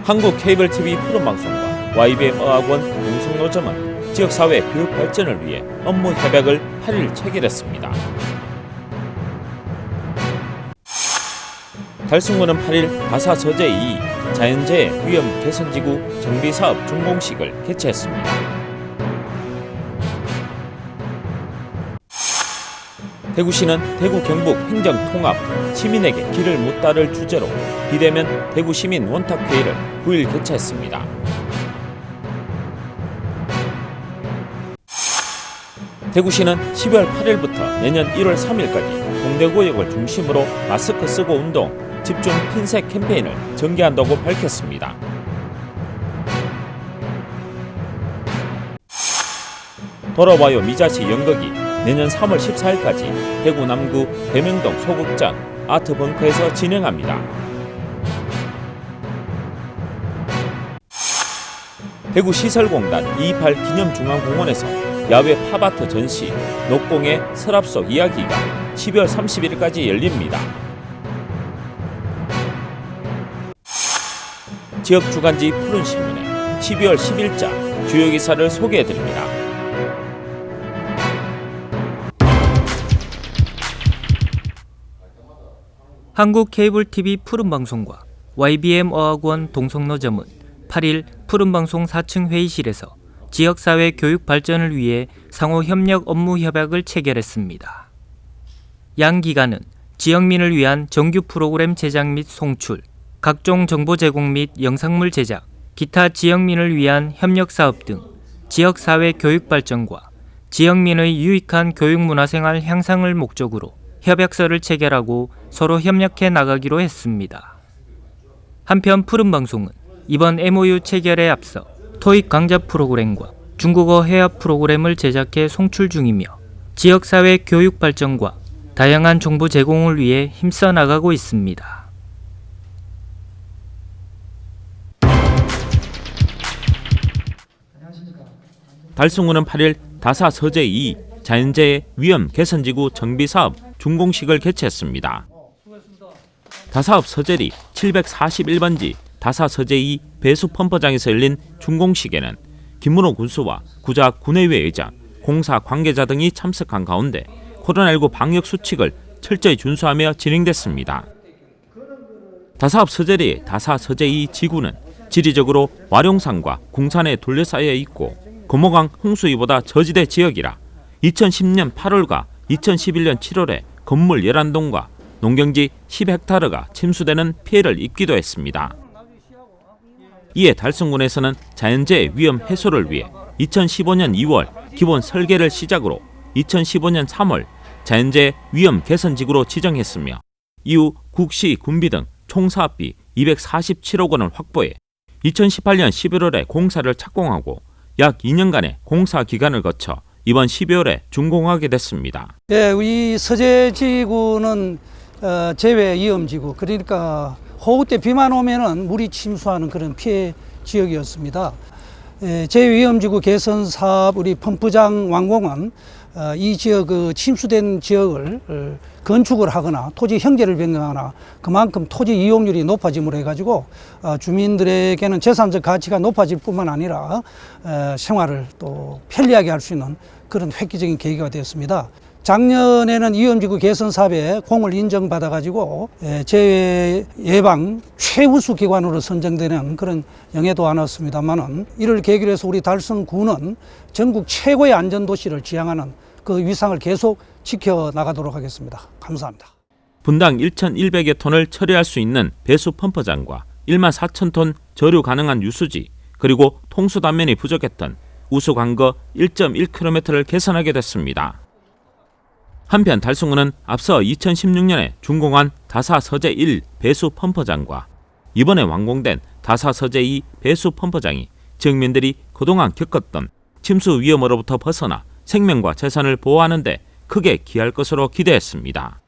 한국 케이블 TV 푸른방송과 YBM 어학원 동성노점은 지역사회 교육 발전을 위해 업무 협약을 8일 체결했습니다. 달성군은 8일 다사 서재 2 자연재해 위험 개선지구 정비사업 준공식을 개최했습니다. 대구시는 대구 경북 행정통합 시민에게 길을 묻다를 주제로 비대면 대구시민 원탁회의를 9일 개최했습니다. 대구시는 12월 8일부터 내년 1월 3일까지 동대구역을 중심으로 마스크 쓰고 운동, 집중 핀셋 캠페인을 전개한다고 밝혔습니다. 돌아와요 미자씨 연극이 내년 3월 14일까지 대구 남구 대명동 소극장 아트벙커에서 진행합니다. 대구시설공단 228 기념중앙공원에서 야외 팝아트 전시 녹공의 서랍 속 이야기가 12월 31일까지 열립니다. 지역 주간지 푸른신문에 12월 10일자 주요 기사를 소개해드립니다. 한국 케이블 TV 푸른방송과 YBM 어학원 동성노점은 8일 푸른방송 4층 회의실에서 지역사회 교육 발전을 위해 상호 협력 업무 협약을 체결했습니다. 양 기관은 지역민을 위한 정규 프로그램 제작 및 송출, 각종 정보 제공 및 영상물 제작, 기타 지역민을 위한 협력 사업 등 지역사회 교육 발전과 지역민의 유익한 교육문화생활 향상을 목적으로 협약서를 체결하고 서로 협력해 나가기로 했습니다. 한편 푸른방송은 이번 MOU 체결에 앞서 토익 강좌 프로그램과 중국어 회화 프로그램을 제작해 송출 중이며 지역사회 교육 발전과 다양한 정보 제공을 위해 힘써 나가고 있습니다. 달성군은 8일 다사 서재 2 자연재해 위험 개선지구 정비사업 준공식을 개최했습니다. 다사업 서재리 741번지 다사 서재 2 배수 펌퍼장에서 열린 준공식에는 김문호 군수와 구자 군의회 의장, 공사 관계자 등이 참석한 가운데 코로나19 방역 수칙을 철저히 준수하며 진행됐습니다. 다사업 서재리 다사 서재 2 지구는 지리적으로 와룡산과 궁산에 둘러싸여 있고 금호강 홍수위보다 저지대 지역이라 2010년 8월과 2011년 7월에 건물 11동과 농경지 10헥타르가 침수되는 피해를 입기도 했습니다. 이에 달성군에서는 자연재해 위험 해소를 위해 2015년 2월 기본 설계를 시작으로 2015년 3월 자연재해 위험 개선지구로 지정했으며 이후 국시, 군비 등 총 사업비 247억 원을 확보해 2018년 11월에 공사를 착공하고 약 2년간의 공사 기간을 거쳐 이번 12월에 준공하게 됐습니다. 예, 이 서재지구는 재해 위험지구, 그러니까 호우 때 비만 오면은 물이 침수하는 그런 피해 지역이었습니다. 재해 위험지구 개선 사업 우리 펌프장 완공은 이 지역 침수된 지역을 건축을 하거나 토지 형제를 변경하거나 그만큼 토지 이용률이 높아짐으로 해가지고 주민들에게는 재산적 가치가 높아질 뿐만 아니라 생활을 또 편리하게 할 수 있는 그런 획기적인 계기가 되었습니다. 작년에는 위험지구 개선 사업에 공을 인정받아가지고 재해 예방 최우수 기관으로 선정되는 그런 영예도 안왔습니다만은 이를 계기로 해서 우리 달성군은 전국 최고의 안전도시를 지향하는 그 위상을 계속 지켜나가도록 하겠습니다. 감사합니다. 분당 1,100여 톤을 처리할 수 있는 배수 펌퍼장과 1만 4천 톤 저류 가능한 유수지, 그리고 통수 단면이 부족했던 우수 관거 1.1km를 개선하게 됐습니다. 한편 달성군은 앞서 2016년에 준공한 다사 서재 1 배수 펌퍼장과 이번에 완공된 다사 서재 2 배수 펌퍼장이 지역민들이 그동안 겪었던 침수 위험으로부터 벗어나 생명과 재산을 보호하는 데 크게 기여할 것으로 기대했습니다.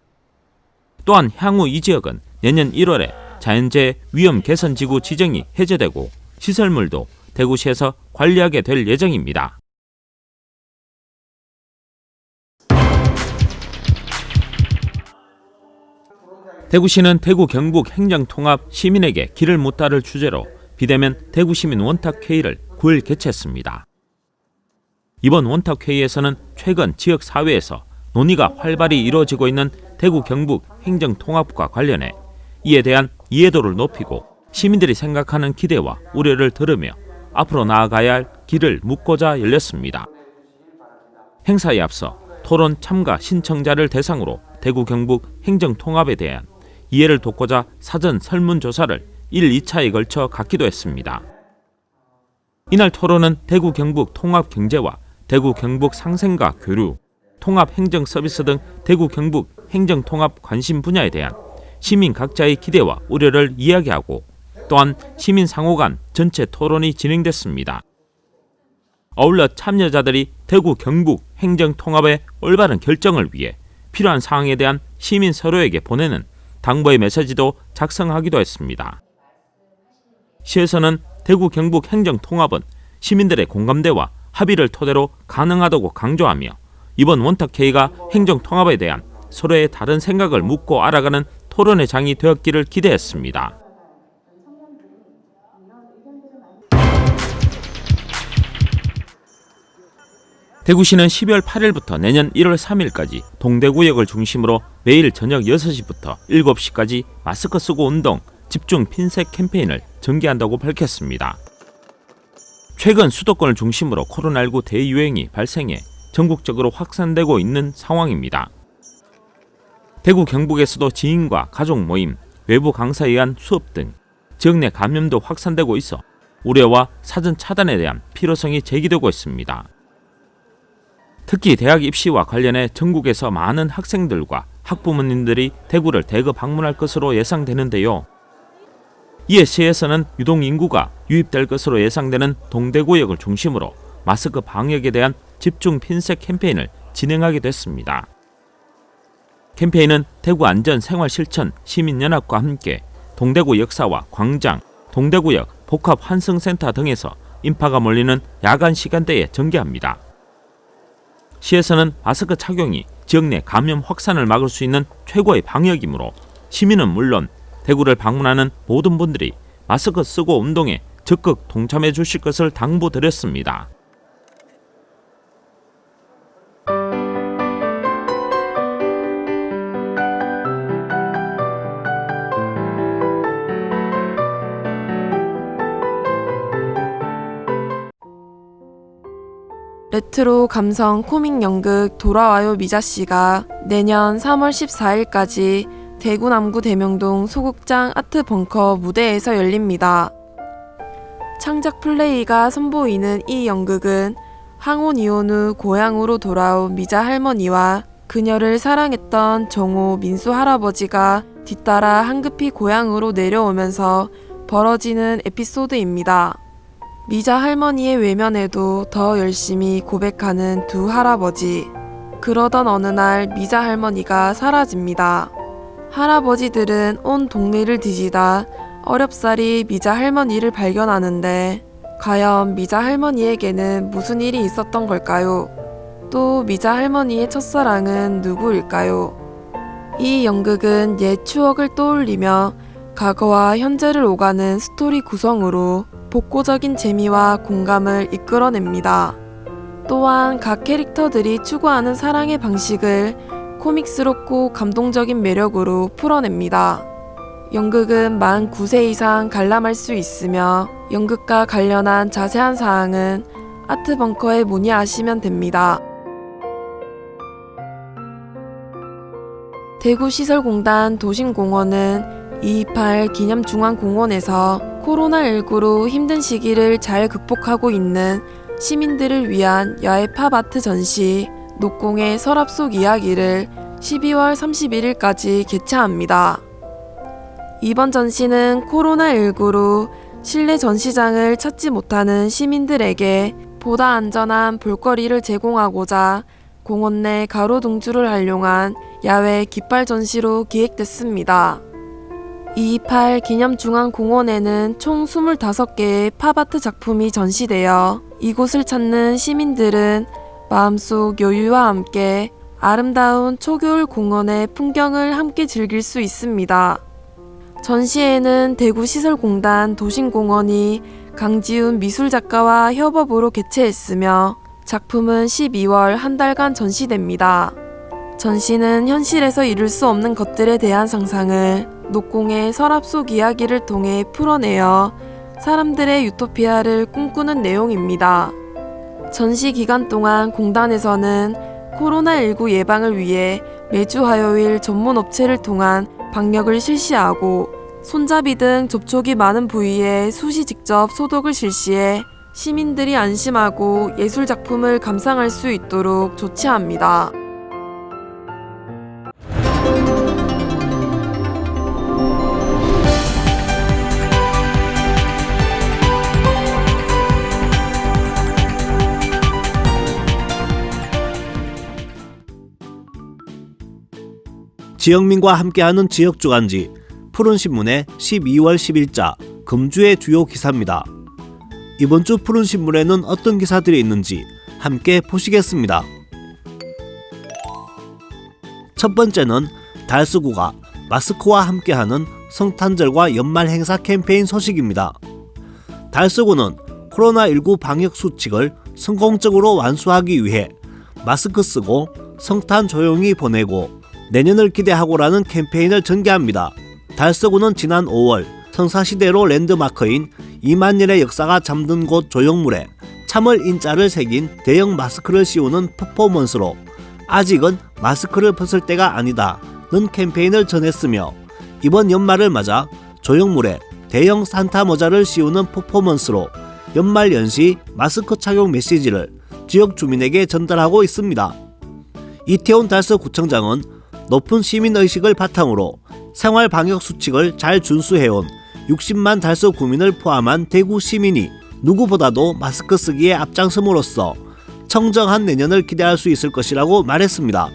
또한 향후 이 지역은 내년 1월에 자연재해 위험 개선지구 지정이 해제되고 시설물도 대구시에서 관리하게 될 예정입니다. 대구시는 대구 경북 행정통합 시민에게 길을 묻다를 주제로 비대면 대구시민 원탁회의를 9일 개최했습니다. 이번 원탁회의에서는 최근 지역사회에서 논의가 활발히 이루어지고 있는 대구 경북 행정통합과 관련해 이에 대한 이해도를 높이고 시민들이 생각하는 기대와 우려를 들으며 앞으로 나아가야 할 길을 묻고자 열렸습니다. 행사에 앞서 토론 참가 신청자를 대상으로 대구 경북 행정통합에 대한 이해를 돕고자 사전 설문조사를 1, 2차에 걸쳐 갖기도 했습니다. 이날 토론은 대구 경북 통합 경제와 대구 경북 상생과 교류, 통합 행정 서비스 등 대구 경북 행정 통합 관심 분야에 대한 시민 각자의 기대와 우려를 이야기하고 또한 시민 상호 간 전체 토론이 진행됐습니다. 어울러 참여자들이 대구 경북 행정 통합의 올바른 결정을 위해 필요한 사항에 대한 시민 서로에게 보내는 당부의 메시지도 작성하기도 했습니다. 시에서는 대구 경북 행정 통합은 시민들의 공감대와 합의를 토대로 가능하다고 강조하며 이번 원탁회의가 행정 통합에 대한 서로의 다른 생각을 묻고 알아가는 토론의 장이 되었기를 기대했습니다. 대구시는 12월 8일부터 내년 1월 3일까지 동대구역을 중심으로 매일 저녁 6시부터 7시까지 마스크 쓰고 운동, 집중 핀셋 캠페인을 전개한다고 밝혔습니다. 최근 수도권을 중심으로 코로나19 대유행이 발생해 전국적으로 확산되고 있는 상황입니다. 대구 경북에서도 지인과 가족 모임, 외부 강사에 의한 수업 등 지역 내 감염도 확산되고 있어 우려와 사전 차단에 대한 필요성이 제기되고 있습니다. 특히 대학 입시와 관련해 전국에서 많은 학생들과 학부모님들이 대구를 대거 방문할 것으로 예상되는데요. 이에 시에서는 유동 인구가 유입될 것으로 예상되는 동대구역을 중심으로 마스크 방역에 대한 집중 핀셋 캠페인을 진행하게 됐습니다. 캠페인은 대구 안전생활실천 시민연합과 함께 동대구 역사와 광장, 동대구역 복합 환승센터 등에서 인파가 몰리는 야간 시간대에 전개합니다. 시에서는 마스크 착용이 지역 내 감염 확산을 막을 수 있는 최고의 방역이므로 시민은 물론 대구를 방문하는 모든 분들이 마스크 쓰고 운동에 적극 동참해 주실 것을 당부드렸습니다. 레트로 감성 코믹 연극 돌아와요 미자씨가 내년 3월 14일까지 대구 남구 대명동 소극장 아트벙커 무대에서 열립니다. 창작 플레이가 선보이는 이 연극은 항온 이혼 후 고향으로 돌아온 미자 할머니와 그녀를 사랑했던 정호 민수 할아버지가 뒤따라 한급히 고향으로 내려오면서 벌어지는 에피소드입니다. 미자 할머니의 외면에도 더 열심히 고백하는 두 할아버지. 그러던 어느 날 미자 할머니가 사라집니다. 할아버지들은 온 동네를 뒤지다 어렵사리 미자 할머니를 발견하는데 과연 미자 할머니에게는 무슨 일이 있었던 걸까요? 또 미자 할머니의 첫사랑은 누구일까요? 이 연극은 옛 추억을 떠올리며 과거와 현재를 오가는 스토리 구성으로 복고적인 재미와 공감을 이끌어냅니다. 또한 각 캐릭터들이 추구하는 사랑의 방식을 코믹스럽고 감동적인 매력으로 풀어냅니다. 연극은 만 9세 이상 관람할 수 있으며 연극과 관련한 자세한 사항은 아트벙커에 문의하시면 됩니다. 대구시설공단 도심공원은 228 기념중앙공원에서 코로나19로 힘든 시기를 잘 극복하고 있는 시민들을 위한 야외 팝아트 전시 녹공의 서랍 속 이야기를 12월 31일까지 개최합니다. 이번 전시는 코로나19로 실내 전시장을 찾지 못하는 시민들에게 보다 안전한 볼거리를 제공하고자 공원 내 가로등주를 활용한 야외 깃발 전시로 기획됐습니다. 228 기념중앙공원에는 총 25개의 팝아트 작품이 전시되어 이곳을 찾는 시민들은 마음속 여유와 함께 아름다운 초겨울 공원의 풍경을 함께 즐길 수 있습니다. 전시회는 대구시설공단 도심공원이 강지훈 미술작가와 협업으로 개최했으며 작품은 12월 한 달간 전시됩니다. 전시는 현실에서 이룰 수 없는 것들에 대한 상상을 녹공의 서랍 속 이야기를 통해 풀어내어 사람들의 유토피아를 꿈꾸는 내용입니다. 전시 기간 동안 공단에서는 코로나19 예방을 위해 매주 화요일 전문 업체를 통한 방역을 실시하고 손잡이 등 접촉이 많은 부위에 수시 직접 소독을 실시해 시민들이 안심하고 예술 작품을 감상할 수 있도록 조치합니다. 지역민과 함께하는 지역주간지 푸른신문의 12월 10일자 금주의 주요 기사입니다. 이번 주 푸른신문에는 어떤 기사들이 있는지 함께 보시겠습니다. 첫 번째는 달서구가 마스크와 함께하는 성탄절과 연말 행사 캠페인 소식입니다. 달서구는 코로나19 방역 수칙을 성공적으로 완수하기 위해 마스크 쓰고 성탄 조용히 보내고 내년을 기대하고라는 캠페인을 전개합니다. 달서구는 지난 5월 성사시대로 랜드마크인 2만 년의 역사가 잠든 곳 조형물에 참을 인자를 새긴 대형 마스크를 씌우는 퍼포먼스로 아직은 마스크를 벗을 때가 아니다는 캠페인을 전했으며 이번 연말을 맞아 조형물에 대형 산타 모자를 씌우는 퍼포먼스로 연말 연시 마스크 착용 메시지를 지역 주민에게 전달하고 있습니다. 이태원 달서구청장은 높은 시민의식을 바탕으로 생활 방역 수칙을 잘 준수해온 60만 달서구민을 포함한 대구 시민이 누구보다도 마스크 쓰기에 앞장섬으로써 청정한 내년을 기대할 수 있을 것이라고 말했습니다.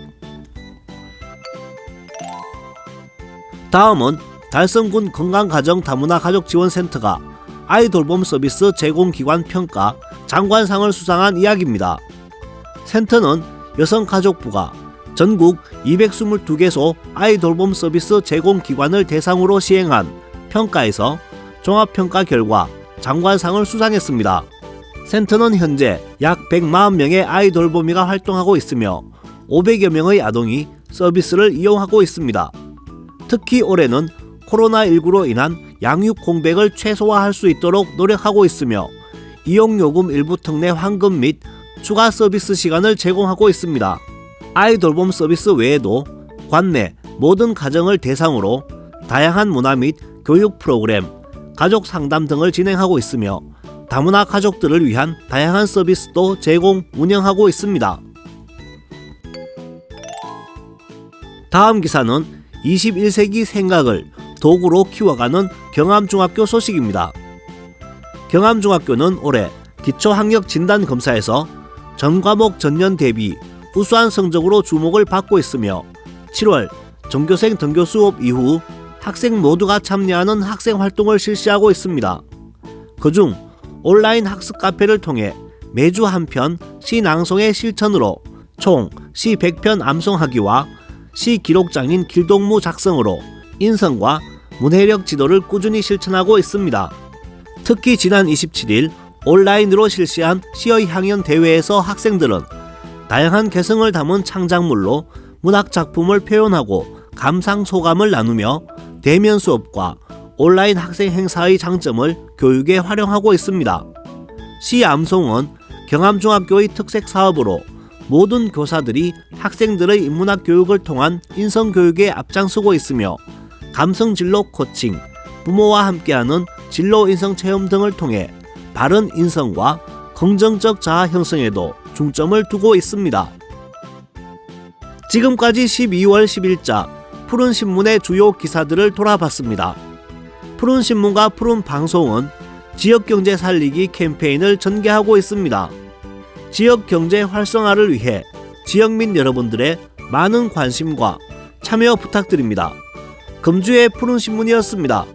다음은 달성군 건강가정다문화가족지원센터가 아이 돌봄 서비스 제공기관 평가 장관상을 수상한 이야기입니다. 센터는 여성가족부가 전국 222개소 아이 돌봄 서비스 제공기관을 대상으로 시행한 평가에서 종합평가 결과 장관상을 수상했습니다. 센터는 현재 약 140명의 아이 돌보미가 활동하고 있으며 500여 명의 아동이 서비스를 이용하고 있습니다. 특히 올해는 코로나19로 인한 양육 공백을 최소화할 수 있도록 노력하고 있으며 이용요금 일부 특례 환급 및 추가 서비스 시간을 제공하고 있습니다. 아이 돌봄 서비스 외에도 관내 모든 가정을 대상으로 다양한 문화 및 교육 프로그램, 가족 상담 등을 진행하고 있으며 다문화 가족들을 위한 다양한 서비스도 제공, 운영하고 있습니다. 다음 기사는 21세기 생각을 도구로 키워가는 경암중학교 소식입니다. 경암중학교는 올해 기초학력진단검사에서 전과목 전년 대비 우수한 성적으로 주목을 받고 있으며 7월 전교생 등교 수업 이후 학생 모두가 참여하는 학생활동을 실시하고 있습니다. 그중 온라인 학습 카페를 통해 매주 한 편 시 낭송의 실천으로 총 시 100편 암송하기와 시 기록장인 길동무 작성으로 인성과 문해력 지도를 꾸준히 실천하고 있습니다. 특히 지난 27일 온라인으로 실시한 시의 향연 대회에서 학생들은 다양한 개성을 담은 창작물로 문학작품을 표현하고 감상 소감을 나누며 대면 수업과 온라인 학생 행사의 장점을 교육에 활용하고 있습니다. 시 암송은 경암중학교의 특색 사업으로 모든 교사들이 학생들의 인문학 교육을 통한 인성교육에 앞장서고 있으며 감성진로 코칭, 부모와 함께하는 진로 인성 체험 등을 통해 바른 인성과 긍정적 자아 형성에도 중점을 두고 있습니다. 지금까지 12월 10일자 푸른신문의 주요 기사들을 돌아봤습니다. 푸른신문과 푸른방송은 지역경제 살리기 캠페인을 전개하고 있습니다. 지역경제 활성화를 위해 지역민 여러분들의 많은 관심과 참여 부탁드립니다. 금주의 푸른 신문이었습니다.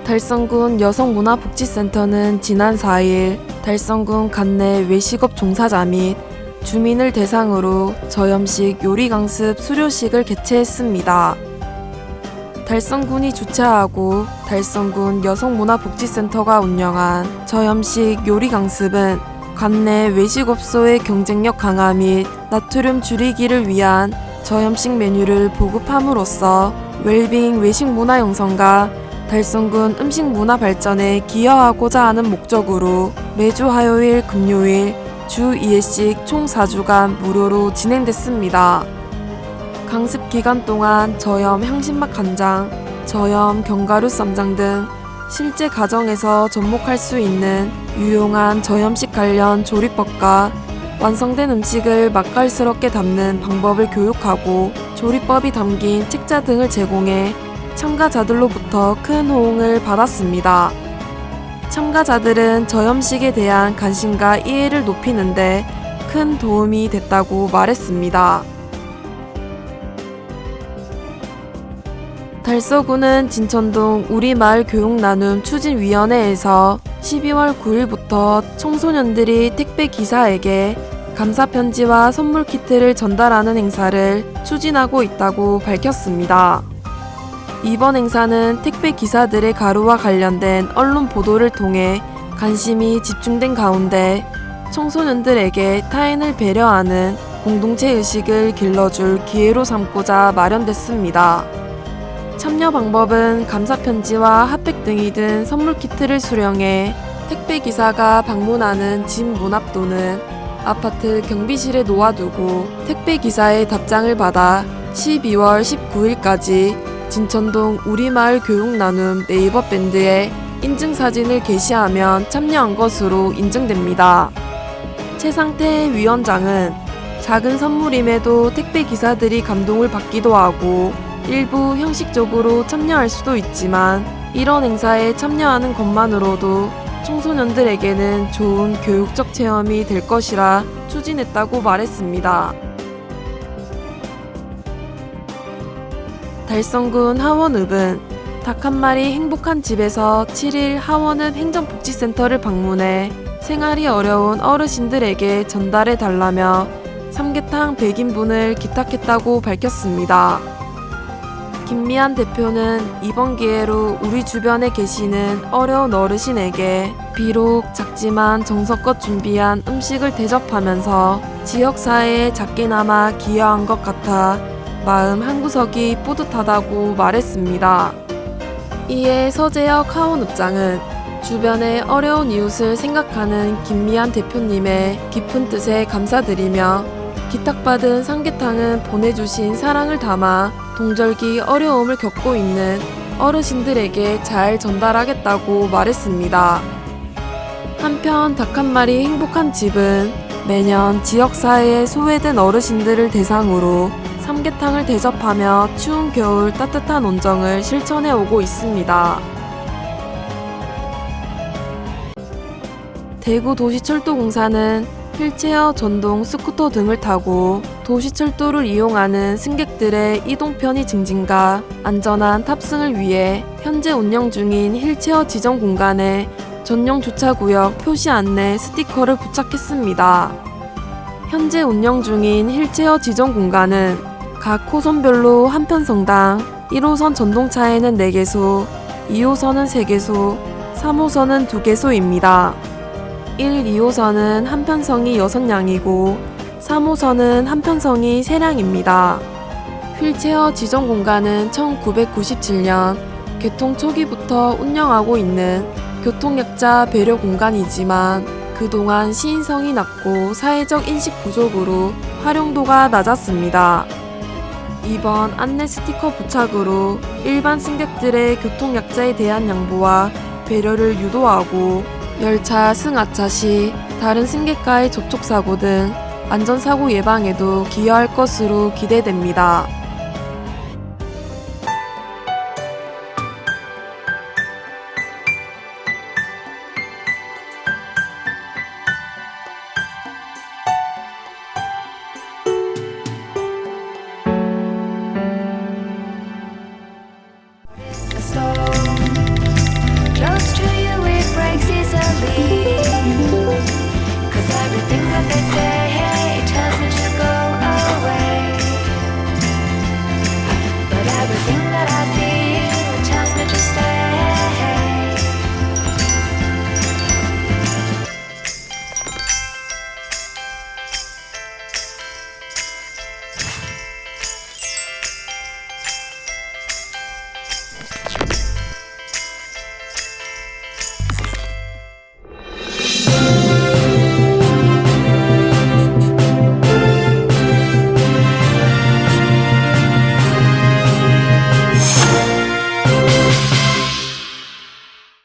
달성군 여성문화복지센터는 지난 4일 달성군 관내 외식업 종사자 및 주민을 대상으로 저염식 요리강습 수료식을 개최했습니다. 달성군이 주최하고 달성군 여성문화복지센터가 운영한 저염식 요리강습은 관내 외식업소의 경쟁력 강화 및 나트륨 줄이기를 위한 저염식 메뉴를 보급함으로써 웰빙 외식 문화 형성과 달성군 음식 문화 발전에 기여하고자 하는 목적으로 매주 화요일, 금요일 주 2회씩 총 4주간 무료로 진행됐습니다. 강습 기간 동안 저염 향신맛 간장, 저염 견과류 쌈장 등 실제 가정에서 접목할 수 있는 유용한 저염식 관련 조리법과 완성된 음식을 맛깔스럽게 담는 방법을 교육하고 조리법이 담긴 책자 등을 제공해 참가자들로부터 큰 호응을 받았습니다. 참가자들은 저염식에 대한 관심과 이해를 높이는데 큰 도움이 됐다고 말했습니다. 달서구는 진천동 우리마을 교육나눔 추진위원회에서 12월 9일부터 청소년들이 택배 기사에게 감사 편지와 선물 키트를 전달하는 행사를 추진하고 있다고 밝혔습니다. 이번 행사는 택배 기사들의 가루와 관련된 언론 보도를 통해 관심이 집중된 가운데 청소년들에게 타인을 배려하는 공동체 의식을 길러줄 기회로 삼고자 마련됐습니다. 참여 방법은 감사 편지와 핫팩 등이 든 선물 키트를 수령해 택배 기사가 방문하는 집 문 앞 또는 아파트 경비실에 놓아두고 택배 기사의 답장을 받아 12월 19일까지 진천동 우리마을 교육나눔 네이버 밴드에 인증사진을 게시하면 참여한 것으로 인증됩니다. 최상태 위원장은 작은 선물임에도 택배 기사들이 감동을 받기도 하고 일부 형식적으로 참여할 수도 있지만 이런 행사에 참여하는 것만으로도 청소년들에게는 좋은 교육적 체험이 될 것이라 추진했다고 말했습니다. 달성군 하원읍은 닭 한 마리 행복한 집에서 7일 하원읍 행정복지센터를 방문해 생활이 어려운 어르신들에게 전달해 달라며 삼계탕 100인분을 기탁했다고 밝혔습니다. 김미안 대표는 이번 기회로 우리 주변에 계시는 어려운 어르신에게 비록 작지만 정성껏 준비한 음식을 대접하면서 지역사회에 작게나마 기여한 것 같아 마음 한구석이 뿌듯하다고 말했습니다. 이에 서재혁 하원읍장은 주변의 어려운 이웃을 생각하는 김미안 대표님의 깊은 뜻에 감사드리며 기탁받은 삼계탕은 보내주신 사랑을 담아 동절기 어려움을 겪고 있는 어르신들에게 잘 전달하겠다고 말했습니다. 한편 닭 한 마리 행복한 집은 매년 지역사회에 소외된 어르신들을 대상으로 삼계탕을 대접하며 추운 겨울 따뜻한 온정을 실천해 오고 있습니다. 대구도시철도공사는 휠체어 전동 스쿠터 등을 타고 도시철도를 이용하는 승객들의 이동 편의 증진과 안전한 탑승을 위해 현재 운영 중인 휠체어 지정 공간에 전용 주차구역 표시 안내 스티커를 부착했습니다. 현재 운영 중인 휠체어 지정 공간은 각 호선별로 한 편성당 1호선 전동차에는 4개소, 2호선은 3개소, 3호선은 2개소입니다. 1, 2호선은 한편성이 6량이고 3호선은 한편성이 3량입니다. 휠체어 지정 공간은 1997년 개통 초기부터 운영하고 있는 교통약자 배려 공간이지만 그동안 시인성이 낮고 사회적 인식 부족으로 활용도가 낮았습니다. 이번 안내 스티커 부착으로 일반 승객들의 교통약자에 대한 양보와 배려를 유도하고 열차 승하차 시 다른 승객과의 접촉사고 등 안전사고 예방에도 기여할 것으로 기대됩니다.